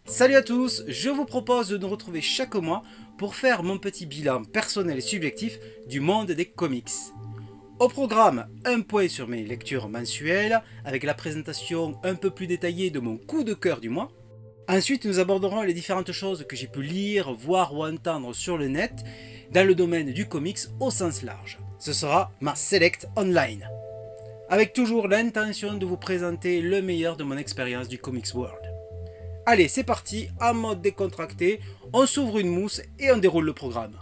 Salut à tous, je vous propose de nous retrouver chaque mois pour faire mon petit bilan personnel et subjectif du monde des comics. Au programme, un point sur mes lectures mensuelles avec la présentation un peu plus détaillée de mon coup de cœur du mois. Ensuite, nous aborderons les différentes choses que j'ai pu lire, voir ou entendre sur le net dans le domaine du comics au sens large. Ce sera ma Select Online. Avec toujours l'intention de vous présenter le meilleur de mon expérience du Comics World. Allez, c'est parti, en mode décontracté, on s'ouvre une mousse et on déroule le programme.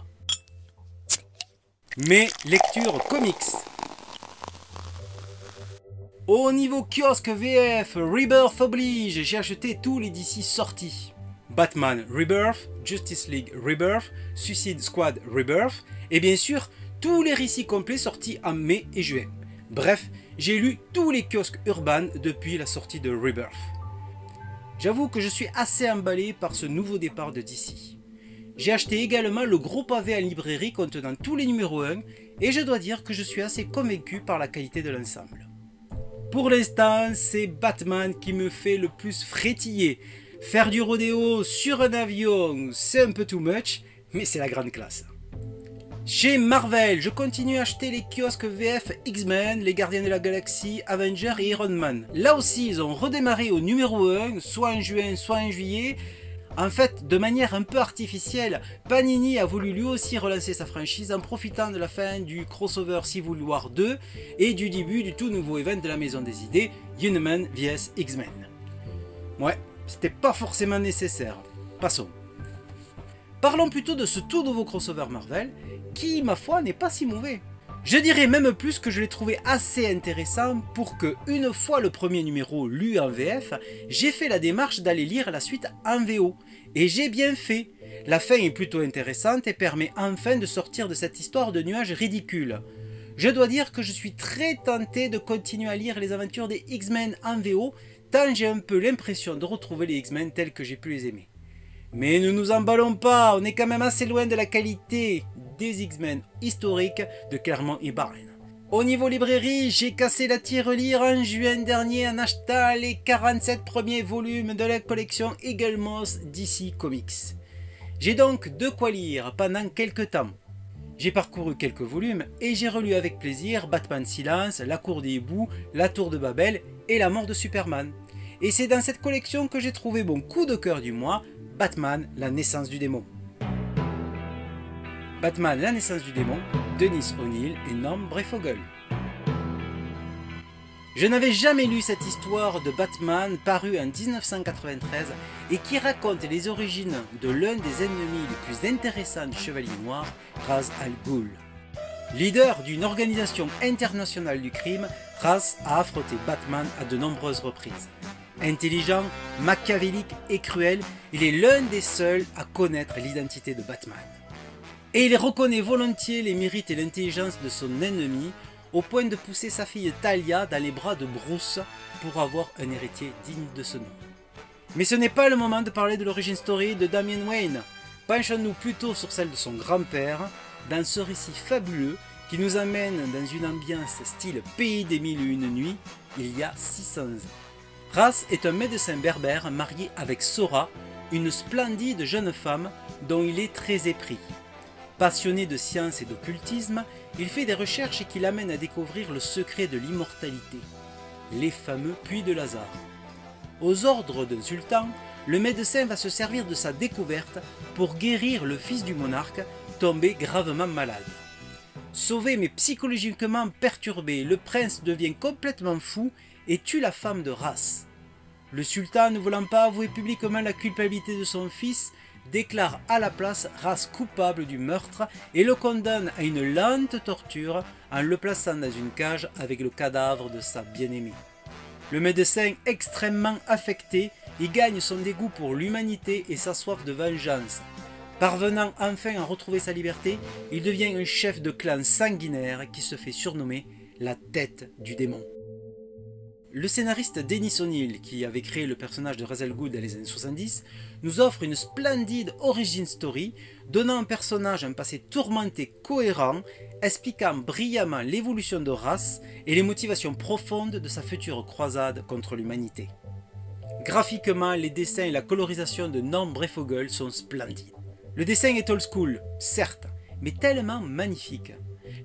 Mes lectures comics. Au niveau kiosque VF, Rebirth oblige, j'ai acheté tous les DC sortis. Batman Rebirth, Justice League Rebirth, Suicide Squad Rebirth, et bien sûr, tous les récits complets sortis en mai et juin. Bref, j'ai lu tous les kiosques urbains depuis la sortie de Rebirth. J'avoue que je suis assez emballé par ce nouveau départ de DC. J'ai acheté également le gros pavé en librairie contenant tous les numéros 1 et je dois dire que je suis assez convaincu par la qualité de l'ensemble. Pour l'instant, c'est Batman qui me fait le plus frétiller. Faire du rodéo sur un avion, c'est un peu too much, mais c'est la grande classe. Chez Marvel, je continue à acheter les kiosques VF X-Men, les Gardiens de la Galaxie, Avengers et Iron Man. Là aussi, ils ont redémarré au numéro 1, soit en juin, soit en juillet. En fait, de manière un peu artificielle, Panini a voulu lui aussi relancer sa franchise en profitant de la fin du crossover Civil War 2 et du début du tout nouveau event de la Maison des Idées, Uniman vs X-Men. Ouais, c'était pas forcément nécessaire. Passons. Parlons plutôt de ce tout nouveau crossover Marvel, qui, ma foi, n'est pas si mauvais. Je dirais même plus que je l'ai trouvé assez intéressant pour que, une fois le premier numéro lu en VF, j'ai fait la démarche d'aller lire la suite en VO. Et j'ai bien fait. La fin est plutôt intéressante et permet enfin de sortir de cette histoire de nuages ridicules. Je dois dire que je suis très tenté de continuer à lire les aventures des X-Men en VO, tant j'ai un peu l'impression de retrouver les X-Men tels que j'ai pu les aimer. Mais ne nous emballons pas, on est quand même assez loin de la qualité des X-Men historiques de Claremont et Byrne. Au niveau librairie, j'ai cassé la tirelire en juin dernier en achetant les 47 premiers volumes de la collection Eagle Moss DC Comics. J'ai donc de quoi lire pendant quelques temps. J'ai parcouru quelques volumes et j'ai relu avec plaisir Batman Silence, La Cour des Hiboux, La Tour de Babel et La Mort de Superman. Et c'est dans cette collection que j'ai trouvé mon coup de cœur du mois, Batman, la naissance du démon. Batman, la naissance du démon, Dennis O'Neil et Norm Breyfogle. Je n'avais jamais lu cette histoire de Batman parue en 1993 et qui raconte les origines de l'un des ennemis les plus intéressants du Chevalier Noir, Ra's al Ghul. Leader d'une organisation internationale du crime, Ra's a affronté Batman à de nombreuses reprises. Intelligent, machiavélique et cruel, il est l'un des seuls à connaître l'identité de Batman. Et il reconnaît volontiers les mérites et l'intelligence de son ennemi, au point de pousser sa fille Talia dans les bras de Bruce pour avoir un héritier digne de ce nom. Mais ce n'est pas le moment de parler de l'origine story de Damian Wayne. Penchons-nous plutôt sur celle de son grand-père, dans ce récit fabuleux qui nous amène dans une ambiance style Pays des Mille et Une Nuits, il y a 600 ans. Ra's est un médecin berbère marié avec Sora, une splendide jeune femme dont il est très épris. Passionné de science et d'occultisme, il fait des recherches qui l'amènent à découvrir le secret de l'immortalité, les fameux puits de Lazare. Aux ordres d'un sultan, le médecin va se servir de sa découverte pour guérir le fils du monarque tombé gravement malade. Sauvé mais psychologiquement perturbé, le prince devient complètement fou et tue la femme de Ra's. Le sultan, ne voulant pas avouer publiquement la culpabilité de son fils, déclare à la place Ra's coupable du meurtre et le condamne à une lente torture en le plaçant dans une cage avec le cadavre de sa bien-aimée. Le médecin, extrêmement affecté, y gagne son dégoût pour l'humanité et sa soif de vengeance. Parvenant enfin à retrouver sa liberté, il devient un chef de clan sanguinaire qui se fait surnommer la tête du démon. Le scénariste Dennis O'Neil, qui avait créé le personnage de Ra's al Ghul dans les années 70, nous offre une splendide origin story, donnant un personnage un passé tourmenté cohérent, expliquant brillamment l'évolution de Ra's et les motivations profondes de sa future croisade contre l'humanité. Graphiquement, les dessins et la colorisation de Norm Breyfogle sont splendides. Le dessin est old school, certes, mais tellement magnifique.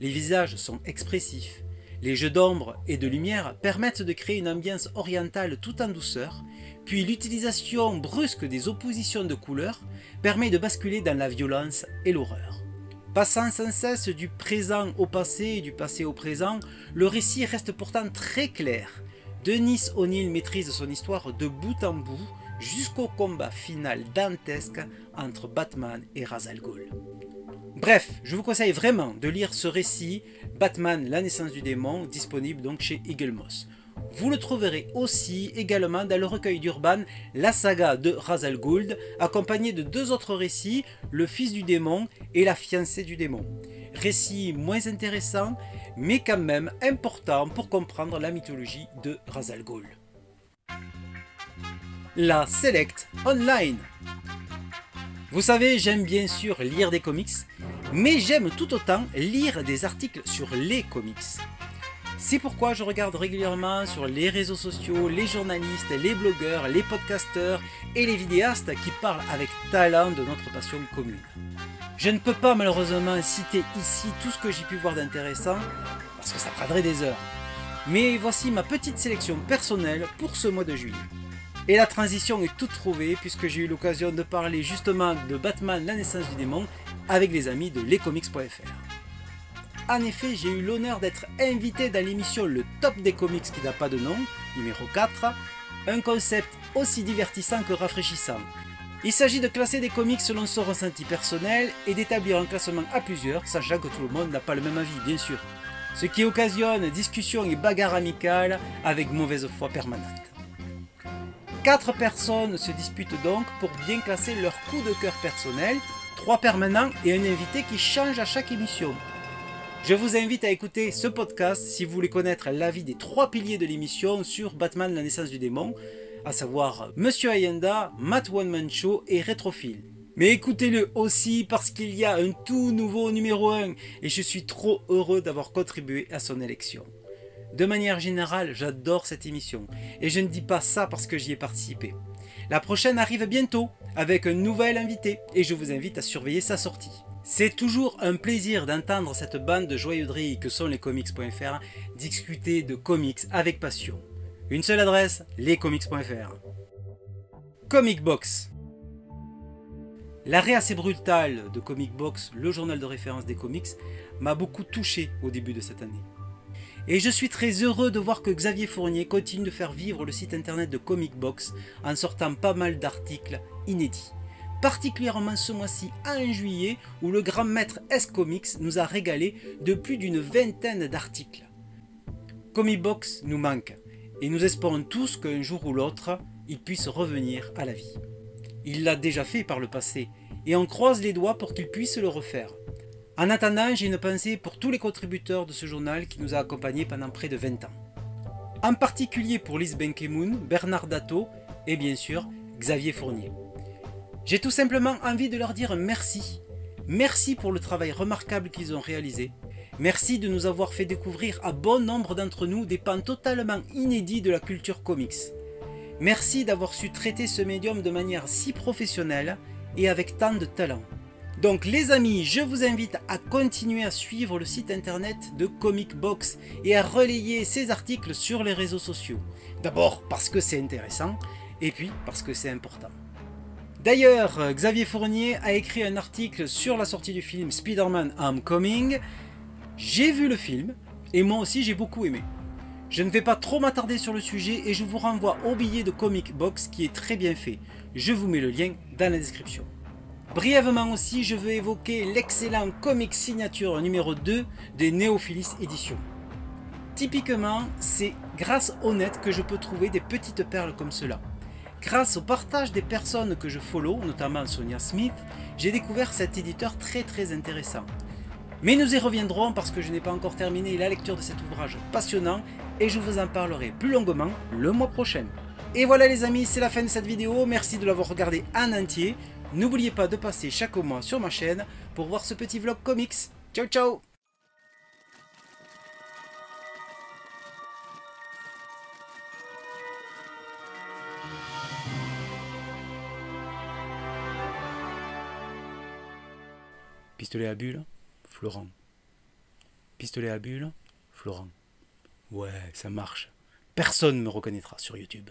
Les visages sont expressifs. Les jeux d'ombre et de lumière permettent de créer une ambiance orientale tout en douceur, puis l'utilisation brusque des oppositions de couleurs permet de basculer dans la violence et l'horreur. Passant sans cesse du présent au passé et du passé au présent, le récit reste pourtant très clair. Dennis O'Neil maîtrise son histoire de bout en bout jusqu'au combat final dantesque entre Batman et Ra's al Ghul. Bref, je vous conseille vraiment de lire ce récit, Batman, la naissance du démon, disponible donc chez Eagle Moss. Vous le trouverez aussi également dans le recueil d'Urban, la saga de Ra's al Ghul, accompagné de 2 autres récits, le fils du démon et la fiancée du démon. Récits moins intéressants, mais quand même importants pour comprendre la mythologie de Ra's al Ghul. La Select Online. Vous savez, j'aime bien sûr lire des comics, mais j'aime tout autant lire des articles sur les comics. C'est pourquoi je regarde régulièrement sur les réseaux sociaux les journalistes, les blogueurs, les podcasteurs et les vidéastes qui parlent avec talent de notre passion commune. Je ne peux pas malheureusement citer ici tout ce que j'ai pu voir d'intéressant, parce que ça prendrait des heures. Mais voici ma petite sélection personnelle pour ce mois de juillet. Et la transition est toute trouvée puisque j'ai eu l'occasion de parler justement de Batman, la naissance du démon avec les amis de lescomics.fr. En effet, j'ai eu l'honneur d'être invité dans l'émission Le Top des comics qui n'a pas de nom, numéro 4, un concept aussi divertissant que rafraîchissant. Il s'agit de classer des comics selon son ressenti personnel et d'établir un classement à plusieurs, sachant que tout le monde n'a pas le même avis bien sûr. Ce qui occasionne discussions et bagarres amicales avec mauvaise foi permanente. 4 personnes se disputent donc pour bien classer leur coup de cœur personnel, 3 permanents et un invité qui change à chaque émission. Je vous invite à écouter ce podcast si vous voulez connaître l'avis des 3 piliers de l'émission sur Batman, la naissance du démon, à savoir Monsieur Ayanda, Matt One Man Show et Rétrophile. Mais écoutez-le aussi parce qu'il y a un tout nouveau numéro 1 et je suis trop heureux d'avoir contribué à son élection. De manière générale, j'adore cette émission, et je ne dis pas ça parce que j'y ai participé. La prochaine arrive bientôt, avec un nouvel invité, et je vous invite à surveiller sa sortie. C'est toujours un plaisir d'entendre cette bande de joyeuderies que sont lescomics.fr discuter de comics avec passion. Une seule adresse, lescomics.fr. Comic Box. L'arrêt assez brutal de Comic Box, le journal de référence des comics, m'a beaucoup touché au début de cette année. Et je suis très heureux de voir que Xavier Fournier continue de faire vivre le site internet de Comic Box en sortant pas mal d'articles inédits. Particulièrement ce mois-ci en juillet où le grand maître S-Comics nous a régalé de plus d'une vingtaine d'articles. Comic Box nous manque et nous espérons tous qu'un jour ou l'autre il puisse revenir à la vie. Il l'a déjà fait par le passé et on croise les doigts pour qu'il puisse le refaire. En attendant, j'ai une pensée pour tous les contributeurs de ce journal qui nous a accompagnés pendant près de 20 ans. En particulier pour Lise Benkemoun, Bernard Dato et bien sûr Xavier Fournier. J'ai tout simplement envie de leur dire merci. Merci pour le travail remarquable qu'ils ont réalisé. Merci de nous avoir fait découvrir à bon nombre d'entre nous des pans totalement inédits de la culture comics. Merci d'avoir su traiter ce médium de manière si professionnelle et avec tant de talent. Donc les amis, je vous invite à continuer à suivre le site internet de Comic Box et à relayer ces articles sur les réseaux sociaux. D'abord parce que c'est intéressant et puis parce que c'est important. D'ailleurs, Xavier Fournier a écrit un article sur la sortie du film Spider-Man Homecoming. J'ai vu le film et moi aussi j'ai beaucoup aimé. Je ne vais pas trop m'attarder sur le sujet et je vous renvoie au billet de Comic Box qui est très bien fait. Je vous mets le lien dans la description. Brièvement aussi, je veux évoquer l'excellent comic signature numéro 2 des Néophilis Éditions. Typiquement, c'est grâce au net que je peux trouver des petites perles comme cela. Grâce au partage des personnes que je follow, notamment Sonia Smith, j'ai découvert cet éditeur très intéressant. Mais nous y reviendrons parce que je n'ai pas encore terminé la lecture de cet ouvrage passionnant et je vous en parlerai plus longuement le mois prochain. Et voilà les amis, c'est la fin de cette vidéo, merci de l'avoir regardé en entier. N'oubliez pas de passer chaque mois sur ma chaîne pour voir ce petit vlog comics. Ciao ciao! Pistolet à bulles, Florent. Pistolet à bulles, Florent. Ouais, ça marche. Personne ne me reconnaîtra sur YouTube.